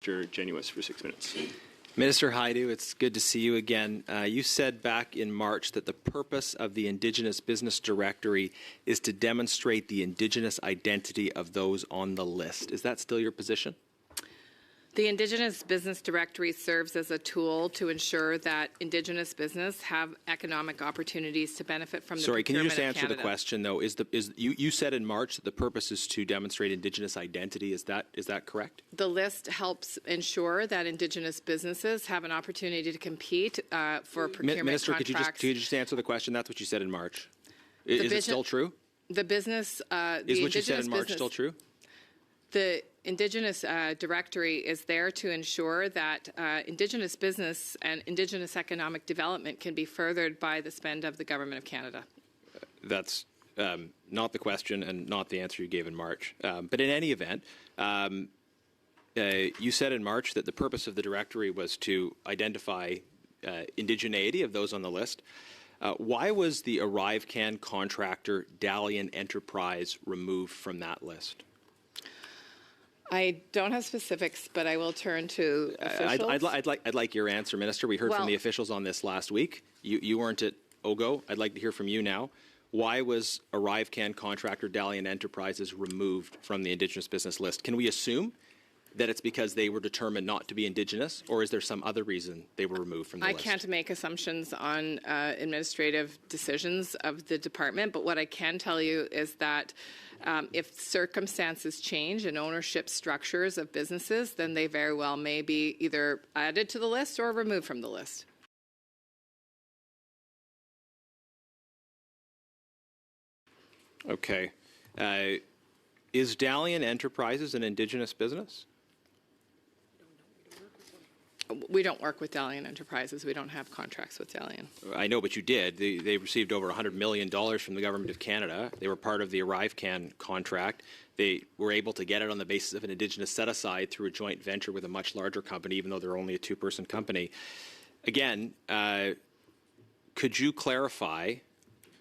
Mr. Genuous for 6 minutes. Minister Haidu, it's good to see you again. You said back in March that the purpose of the Indigenous Business Directory is to demonstrate the Indigenous identity of those on the list. Is that still your position? The Indigenous Business Directory serves as a tool to ensure that Indigenous business have economic opportunities to benefit from the Sorry, can you just answer Canada. the question, though? You said in March that the purpose is to demonstrate Indigenous identity. Is that correct? The list helps ensure that Indigenous businesses have an opportunity to compete for procurement Minister, contracts. could you just answer the question? That's what you said in March. Is it still true? The business... Is what you said in March still true? The Indigenous Directory is there to ensure that Indigenous business and Indigenous economic development can be furthered by the spend of the Government of Canada. That's not the question and not the answer you gave in March. But in any event, you said in March that the purpose of the directory was to identify indigeneity of those on the list. Why was the ArriveCan contractor Dalian Enterprise removed from that list? I don't have specifics, but I will turn to officials. I'd like your answer, Minister. We heard from the officials on this last week. You weren't at OGO. I'd like to hear from you now. Why was ArriveCan contractor Dalian Enterprises removed from the Indigenous business list? Can we assume that it's because they were determined not to be Indigenous, or is there some other reason they were removed from the list? I can't make assumptions on administrative decisions of the department, but what I can tell you is that if circumstances change in ownership structures of businesses, then they very well may be either added to the list or removed from the list. Okay. Is Dalian Enterprises an Indigenous business? We don't work with Dalian Enterprises. We don't have contracts with Dalian. I know, but you did. They received over $100 million from the Government of Canada. They were part of the ArriveCan contract. They were able to get it on the basis of an Indigenous set-aside through a joint venture with a much larger company, even though they're only a two-person company. Again, could you clarify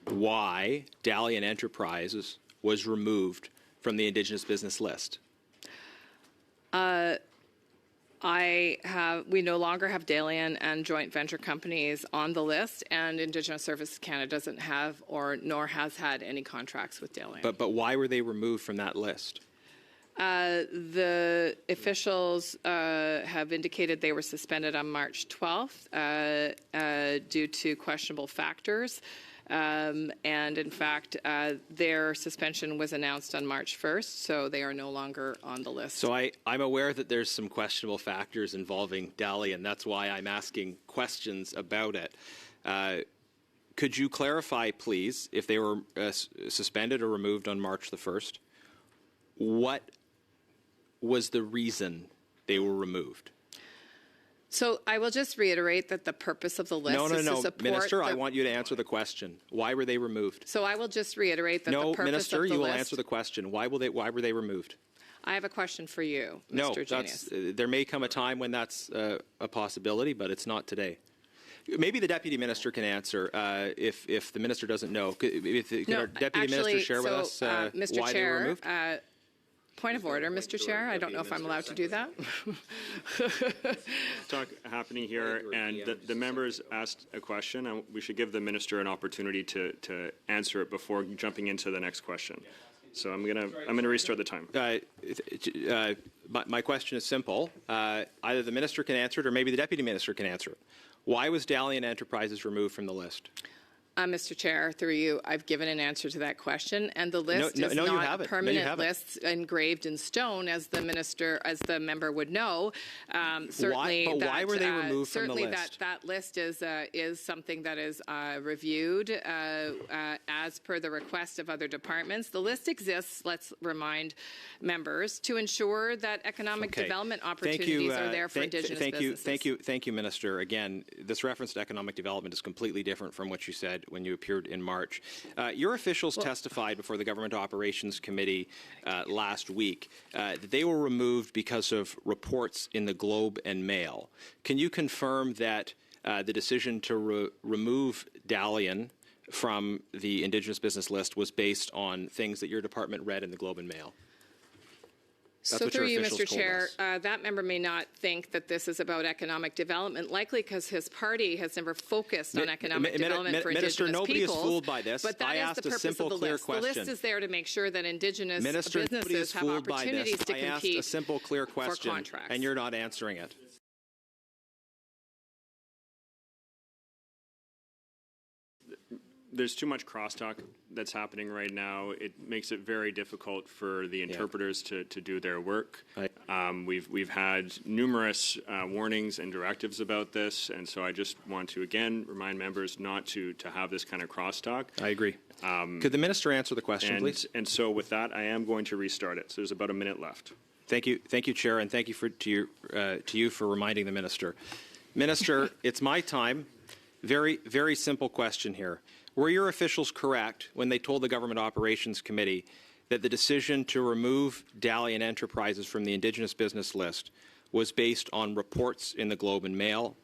why Dalian Enterprises was removed from the Indigenous business list? We no longer have Dalian and joint venture companies on the list, and Indigenous Services Canada doesn't have nor has had any contracts with Dalian. But why were they removed from that list? The officials have indicated they were suspended on March 12th due to questionable factors. And in fact, their suspension was announced on March 1st, so they are no longer on the list. So I'm aware that there's some questionable factors involving Dalian. That's why I'm asking questions about it. Could you clarify, please, if they were suspended or removed on March the 1st, what was the reason they were removed? So I will just reiterate that the purpose of the list is to support... Minister, I want you to answer the question. Why were they removed? So I will just reiterate that the purpose Minister, of the list... you will answer the question. Why were they removed? I have a question for you, Mr. Genius. There may come a time when that's a possibility, but it's not today. Maybe the Deputy Minister can answer if the Minister doesn't know. Could our Deputy Minister share with us Mr. why Chair, they were removed? Point of order, Mr. Chair. I don't know if I'm allowed to do that. Talk happening here, and the members asked a question, and we should give the minister an opportunity to answer it before jumping into the next question. So I'm gonna restart the time. My question is simple. Either the minister can answer it, or maybe the deputy minister can answer it. Why was Dalian Enterprises removed from the list? Mr. Chair, through you, I've given an answer to that question, and the list is not a permanent list engraved in stone, as the member would know. Why were they removed from the list? That list is something that is reviewed as per the request of other departments. The list exists, let's remind members, to ensure that economic development opportunities are there for Indigenous businesses. Thank you, Minister. Again, this reference to economic development is completely different from what you said when you appeared in March. Your officials testified before the Government Operations Committee last week that they were removed because of reports in the Globe and Mail. Can you confirm that the decision to remove Dalian from the Indigenous business list was based on things that your department read in the Globe and Mail? That's So what your through you, officials Mr. told Chair, us. that member may not think that this is about economic development, likely because his party has never focused on economic development for Minister, Indigenous nobody peoples. is fooled by this. But that I is asked the a purpose simple, of the clear list. question. The list is there to make sure that Indigenous Minister, nobody is businesses have fooled by opportunities this. to I asked compete a simple, clear question, contracts. and you're not answering it. There's too much crosstalk that's happening right now. It makes it very difficult for the interpreters to do their work. We've had numerous warnings and directives about this, and so I just want to again remind members not to have this kind of crosstalk. I agree. Could the minister answer the question, please? And so with that, I am going to restart it. So there's about a minute left. Thank you, Chair, and thank you to you for reminding the minister. Minister, it's my time. Very, very simple question here. Were your officials correct when they told the Government Operations Committee that the decision to remove Dalian Enterprises from the Indigenous business list was based on reports in the Globe and Mail?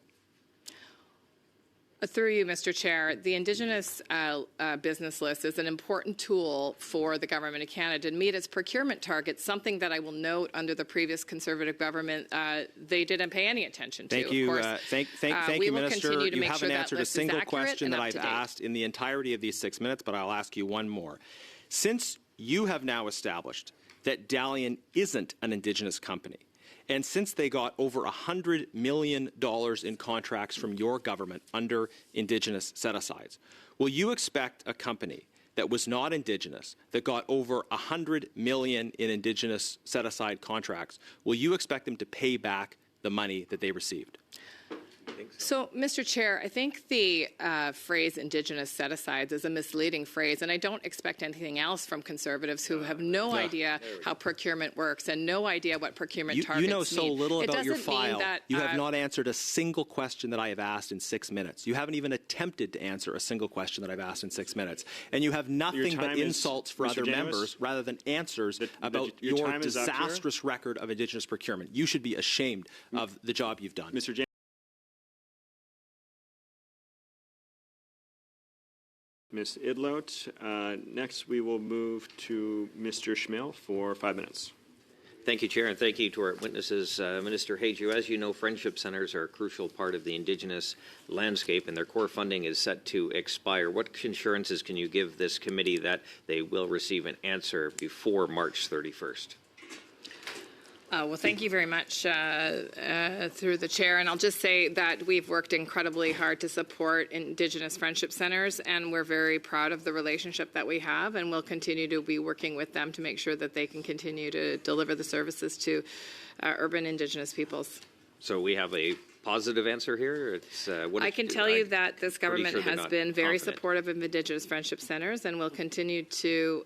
Through you, Mr. Chair, the Indigenous business list is an important tool for the Government of Canada to meet its procurement targets, something that I will note under the previous Conservative government they didn't pay any attention to. Thank you, thank you, Minister. You haven't answered a single question that I've asked in the entirety of these 6 minutes, but I'll ask you one more. Since you have now established that Dalian isn't an Indigenous company, and since they got over $100 million in contracts from your government under Indigenous set-asides, will you expect a company that was not Indigenous, that got over $100 million in Indigenous set-aside contracts, will you expect them to pay back the money that they received? So, Mr. Chair, I think the phrase Indigenous set-asides is a misleading phrase, and I don't expect anything else from Conservatives who have no idea how procurement works and no idea what procurement targets mean. You know so little about your file. That, you have not answered a single question that I have asked in 6 minutes. You haven't even attempted to answer a single question that I've asked in 6 minutes. And you have nothing but insults for other members rather than answers about your disastrous record of Indigenous procurement. You should be ashamed of the job you've done. Mr. James. Ms. Idlout. Next, we will move to Mr. Schmill for 5 minutes. Thank you, Chair, and thank you to our witnesses. Minister Hajdu, as you know, friendship centres are a crucial part of the Indigenous landscape, and their core funding is set to expire. What assurances can you give this committee that they will receive an answer before March 31st? Well, thank you very much through the chair. And I'll just say that we've worked incredibly hard to support Indigenous friendship centres, and we're very proud of the relationship that we have, and we'll continue to be working with them to make sure that they can continue to deliver the services to urban Indigenous peoples. So we have a positive answer here? I can tell you that this government has been very supportive of Indigenous friendship centres and will continue to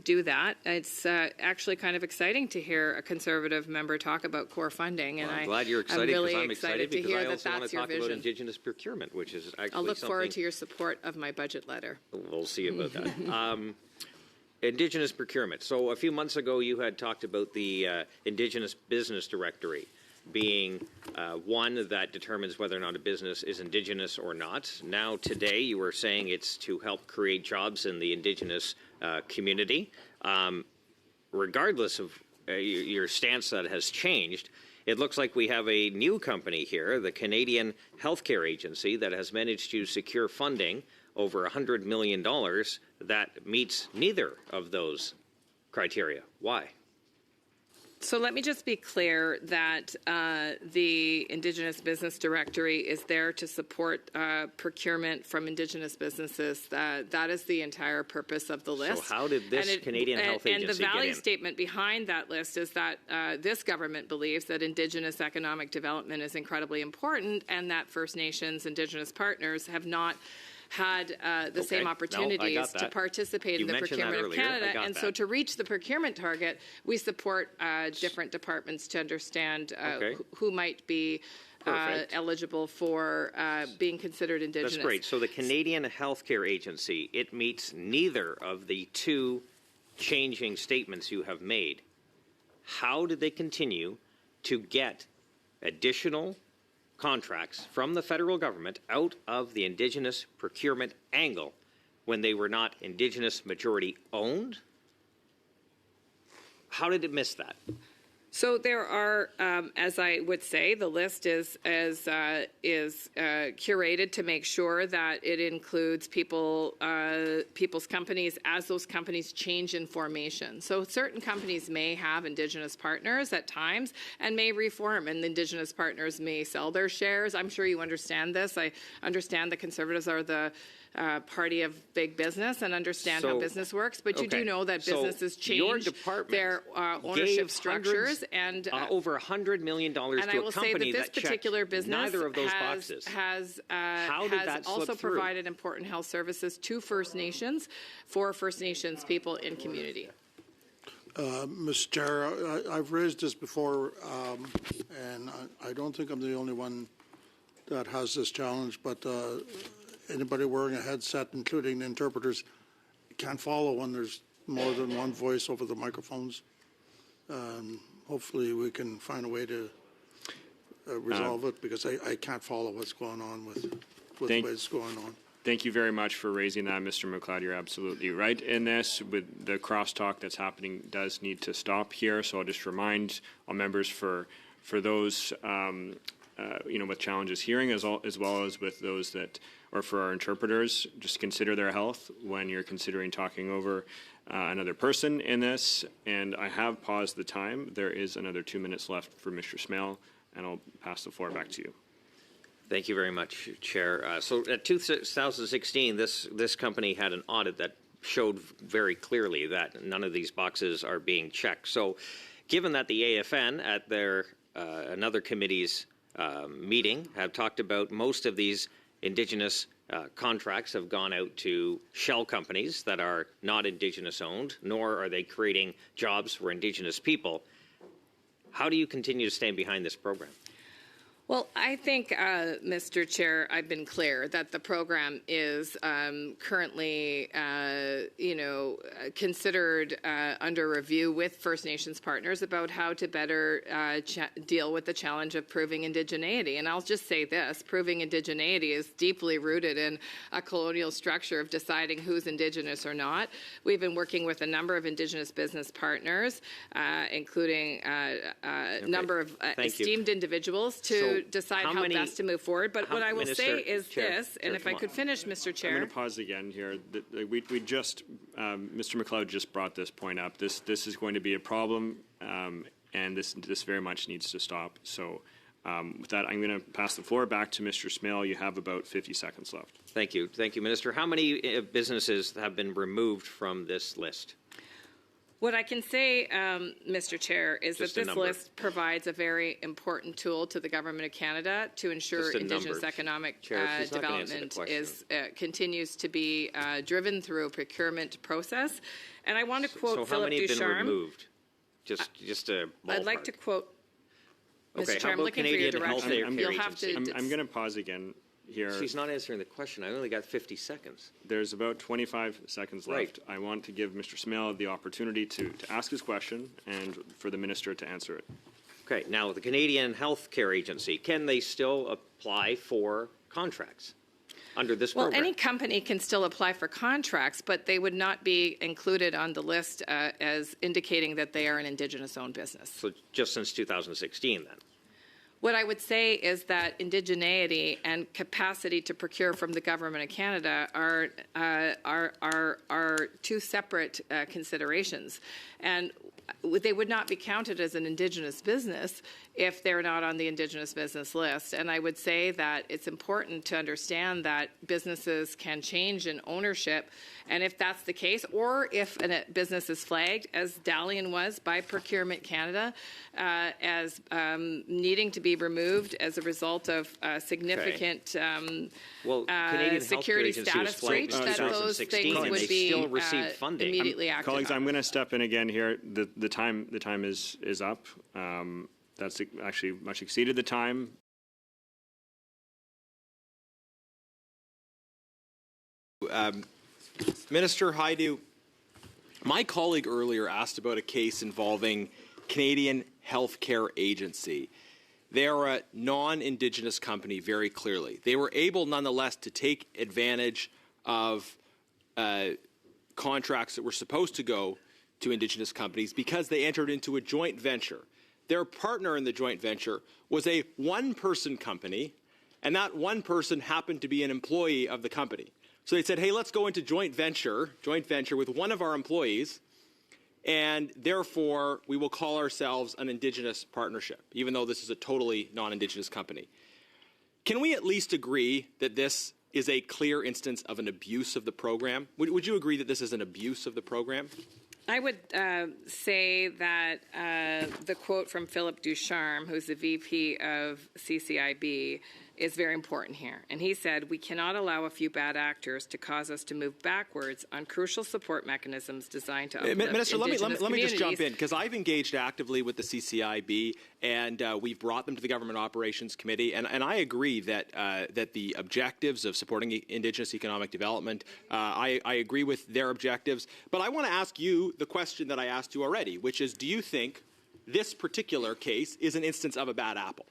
do that. It's actually kind of exciting to hear a Conservative member talk about core funding. Well, and I'm glad you're excited because I'm excited to because hear I that also want that's to your talk vision. about Indigenous procurement, which is actually I'll look forward to your support of my budget letter. We'll see about that. Indigenous procurement. So a few months ago, you had talked about the Indigenous Business Directory being one that determines whether or not a business is Indigenous or not. Now, today, you were saying it's to help create jobs in the Indigenous community. Regardless of your stance that has changed, it looks like we have a new company here, the Canadian Healthcare Agency, that has managed to secure funding over $100 million that meets neither of those criteria. Why? So let me just be clear that the Indigenous Business Directory is there to support procurement from Indigenous businesses. That is the entire purpose of the list. So how did this Canadian Health Agency get in? And the value in? statement behind that list is that this government believes that Indigenous economic development is incredibly important, and that First Nations Indigenous partners have not had the same opportunities to participate in the procurement of Canada. And so to reach the procurement target, we support different departments to understand who might be eligible for being considered Indigenous. That's great. So the Canadian Healthcare Agency, it meets neither of the two changing statements you have made. How did they continue to get additional contracts from the federal government out of the Indigenous procurement angle when they were not Indigenous majority owned? How did it miss that? So there are, as I would say, the list is curated to make sure that it includes people's companies as those companies change in formation. So certain companies may have Indigenous partners at times and may reform, and the Indigenous partners may sell their shares. I'm sure you understand this. I understand the Conservatives are the party of big business and understand how business works, but you do know that businesses change their ownership structures and over $100 million to a company that checked neither of those boxes. Has that also slip through? provided important health services to First Nations for First Nations people in community. Mr. Chair, I've raised this before, and I don't think I'm the only one that has this challenge, but anybody wearing a headset, including the interpreters, can't follow when there's more than one voice over the microphones. Hopefully we can find a way to resolve it, because I can't follow what's going on with the way it's going on. Thank you very much for raising that, Mr. McLeod. You're absolutely right in this. With the crosstalk that's happening does need to stop here. So I'll just remind all members for those with challenges hearing as well as with those that, or for our interpreters, just consider their health when you're considering talking over another person in this. And I have paused the time. There is another 2 minutes left for Mr. Smale, and I'll pass the floor back to you. Thank you very much, Chair. So at 2016, this company had an audit that showed very clearly that none of these boxes are being checked. So given that the AFN at their another committee's meeting have talked about most of these Indigenous contracts have gone out to shell companies that are not Indigenous owned, nor are they creating jobs for Indigenous people, how do you continue to stand behind this program? Well, I think, Mr. Chair, I've been clear that the program is currently, considered under review with First Nations partners about how to better deal with the challenge of proving indigeneity. And I'll just say this, proving indigeneity is deeply rooted in a colonial structure of deciding who's Indigenous or not. We've been working with a number of Indigenous business partners, including a number of esteemed individuals to decide how best to move forward. But what I will say is this, and if I could finish, Mr. Chair. I'm going to pause again here. We just, Mr. McLeod just brought this point up. This is going to be a problem, and this very much needs to stop. So with that, I'm going to pass the floor back to Mr. Smale. You have about 50 seconds left. Thank you. Thank you, Minister. How many businesses have been removed from this list? What I can say, Mr. Chair, is that this list provides a very important tool to the Government of Canada to ensure Indigenous economic development continues to be driven through a procurement process. And I want to quote Philip Ducharme. So how many have been removed? Just a ballpark. I'd like to quote, Mr. Chair, I'm looking for your direction. You'll have to. I'm going to pause again here. She's not answering the question. I only got 50 seconds. There's about 25 seconds left. I want to give Mr. Smale the opportunity to ask his question and for the minister to answer it. Okay. Now, the Canadian Healthcare Agency, can they still apply for contracts under this program? Well, any company can still apply for contracts, but they would not be included on the list as indicating that they are an Indigenous-owned business. So just since 2016, then? What I would say is that indigeneity and capacity to procure from the Government of Canada are two separate considerations, and they would not be counted as an Indigenous business if they're not on the Indigenous business list. And I would say that it's important to understand that businesses can change in ownership, and if that's the case, or if a business is flagged, as Dalian was by Procurement Canada, as needing to be removed as a result of significant security status breach, that those things would be immediately acted Colleagues, on. I'm going to step in again here. The time is up. That's actually much exceeded the time. Minister Haidu, my colleague earlier asked about a case involving Canadian Healthcare Agency. They are a non-Indigenous company, very clearly. They were able, nonetheless, to take advantage of contracts that were supposed to go to Indigenous companies because they entered into a joint venture their partner in the joint venture was a one-person company, and that one person happened to be an employee of the company. So they said, hey, let's go into joint venture with one of our employees, and therefore we will call ourselves an Indigenous partnership, even though this is a totally non-Indigenous company. Can we at least agree that this is a clear instance of an abuse of the program? Would you agree that this is an abuse of the program? I would say that the quote from Philip Ducharme, who's the VP of CCIB, is very important here. And he said, we cannot allow a few bad actors to cause us to move backwards on crucial support mechanisms designed to uplift Minister, let me just jump in, communities. because I've engaged actively with the CCIB, and we've brought them to the Government Operations Committee, and I agree that that the objectives of supporting Indigenous economic development, I agree with their objectives. But I want to ask you the question that I asked you already, which is, do you think this particular case is an instance of a bad apple?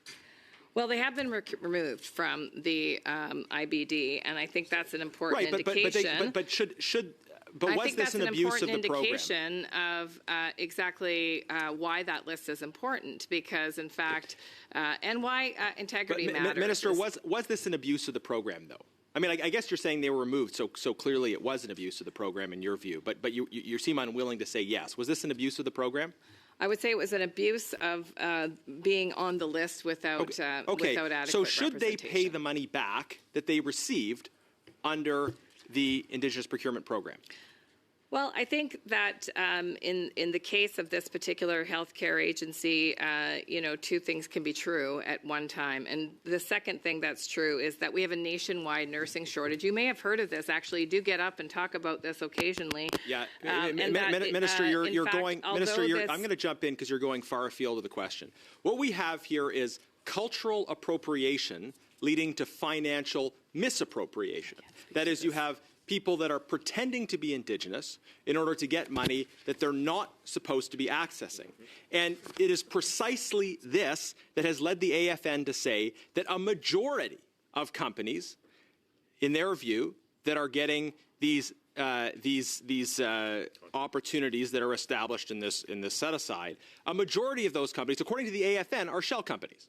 Well, they have been removed from the IBD, and I think that's an important indication. But was this an abuse of the program? I think that's an important indication of exactly why that list is important, because in fact, and why integrity matters. Minister, was this an abuse of the program, though? I mean, I guess you're saying they were removed, so clearly it was an abuse of the program in your view. But you seem unwilling to say yes. Was this an abuse of the program? I would say it was an abuse of being on the list without without adequate So should they pay the money back that they received under the Indigenous procurement program? Well, I think that in the case of this particular healthcare agency, two things can be true at one time. And the second thing that's true is that we have a nationwide nursing shortage. You may have heard of this. Actually, you do get up and talk about this occasionally. Yeah, Minister, you're going. Minister, I'm going to jump in because you're going far afield of the question. What we have here is cultural appropriation leading to financial misappropriation. That is, you have people that are pretending to be Indigenous in order to get money that they're not supposed to be accessing. And it is precisely this that has led the AFN to say that a majority of companies, in their view, that are getting these opportunities that are established in this set-aside, a majority of those companies, according to the AFN, are shell companies.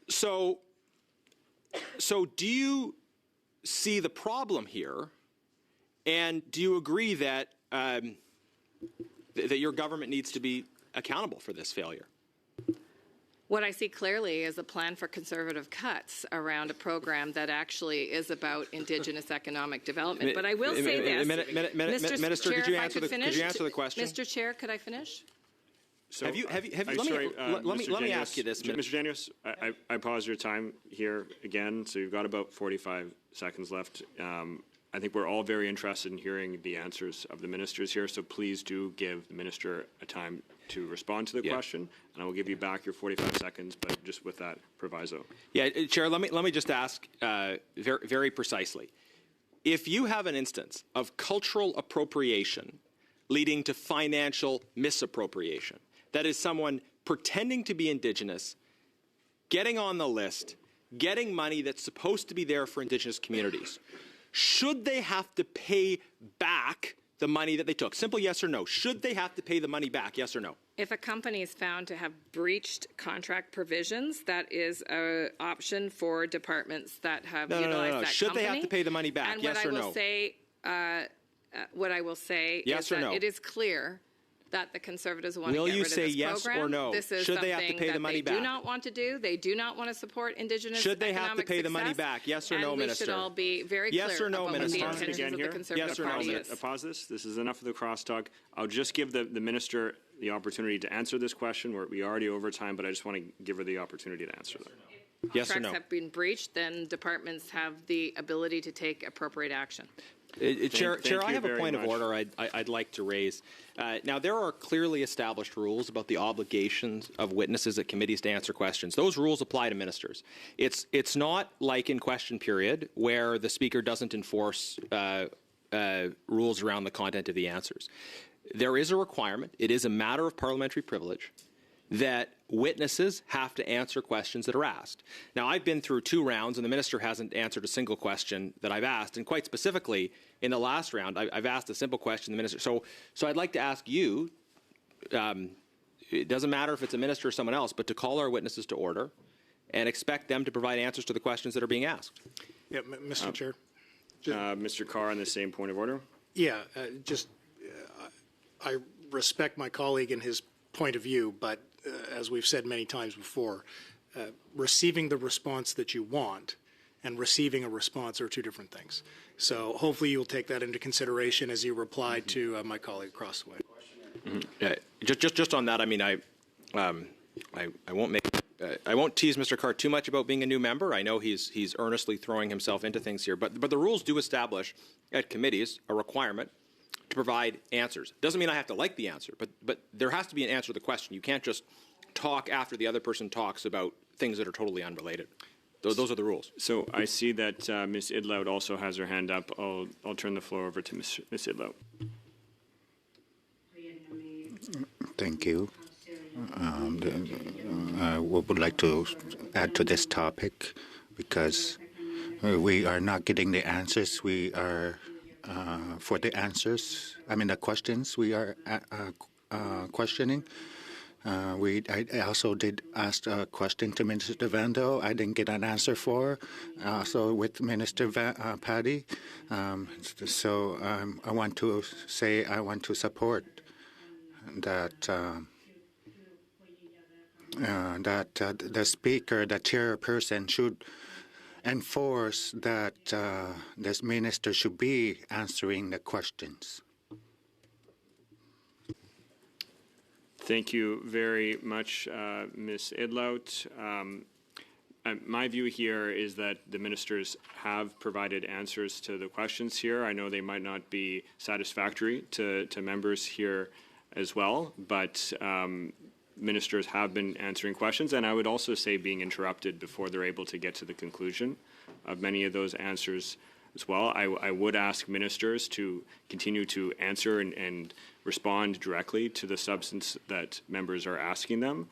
So do you see the problem here? And do you agree that that your government needs to be accountable for this failure? What I see clearly is a plan for conservative cuts around a program that actually is about Indigenous economic development. But I will say this. Minister, could you answer the question? Mr. Chair, could I finish? So, let me ask you this, Mr. Daniels, I pause your time here again, so you've got about 45 seconds left. I think we're all very interested in hearing the answers of the ministers here, so please do give the minister a time to respond to the question, and I will give you back your 45 seconds, but just with that proviso. Yeah, Chair, let me just ask very, very precisely. If you have an instance of cultural appropriation leading to financial misappropriation, that is someone pretending to be Indigenous, getting on the list, getting money that's supposed to be there for Indigenous communities, should they have to pay back the money that they took? Simple yes or no. Should they have to pay the money back, yes or no? If a company is found to have breached contract provisions, that is an option for departments that have utilized that Should company. they have to pay the money back, and yes or no? What I will say yes is or that no? It is clear that the Conservatives want to Will get you rid say of this yes program. or no? This is Should they have to something pay the that money they back? do not want to do. They do not want to support Indigenous Should they have to economic pay the money success, back? Yes or no, and Minister? we should all be very Yes clear or no, about Minister? what the intentions of the Conservative Yes or no? Party I'll is. pause this. This is enough of the crosstalk. I'll just give the minister the opportunity to answer this question. We're already over time, but I just want to give her the opportunity to answer that. Yes or Contracts no? have been breached, then departments have the ability to take appropriate action. Chair, you I have a very point much. of order I'd like to raise. Now, there are clearly established rules about the obligations of witnesses at committees to answer questions. Those rules apply to ministers. It's not like in question period where the speaker doesn't enforce rules around the content of the answers. There is a requirement. It is a matter of parliamentary privilege that witnesses have to answer questions that are asked. Now, I've been through 2 rounds, and the minister hasn't answered a single question that I've asked. And quite specifically, in the last round, I've asked a simple question to the minister. So I'd like to ask you, it doesn't matter if it's a minister or someone else, but to call our witnesses to order and expect them to provide answers to the questions that are being asked. Yeah, Mr. Chair. Mr. Carr, on the same point of order. Yeah, I respect my colleague and his point of view, but as we've said many times before, receiving the response that you want and receiving a response are two different things. So hopefully you'll take that into consideration as you reply to my colleague across the way. Just on that, I mean, I won't tease Mr. Carr too much about being a new member. I know he's earnestly throwing himself into things here, but the rules do establish at committees a requirement to provide answers. Doesn't mean I have to like the answer, but there has to be an answer to the question. You can't just talk after the other person talks about things that are totally unrelated. Those are the rules. So I see that Ms. Idlout also has her hand up. I'll turn the floor over to Ms. Idlout. Thank you. I would like to add to this topic because we are not getting the answers. We are, for the answers, I mean the questions we are questioning. I also did ask a question to Minister Vando. I didn't get an answer for. Also with Minister Paddy. So I want to say I want to support that the speaker, the chairperson, should enforce that this minister should be answering the questions. Thank you very much, Ms. Idlout. My view here is that the ministers have provided answers to the questions here. I know they might not be satisfactory to members here as well, but ministers have been answering questions, and I would also say being interrupted before they're able to get to the conclusion of many of those answers as well. I would ask ministers to continue to answer and respond directly to the substance that members are asking them.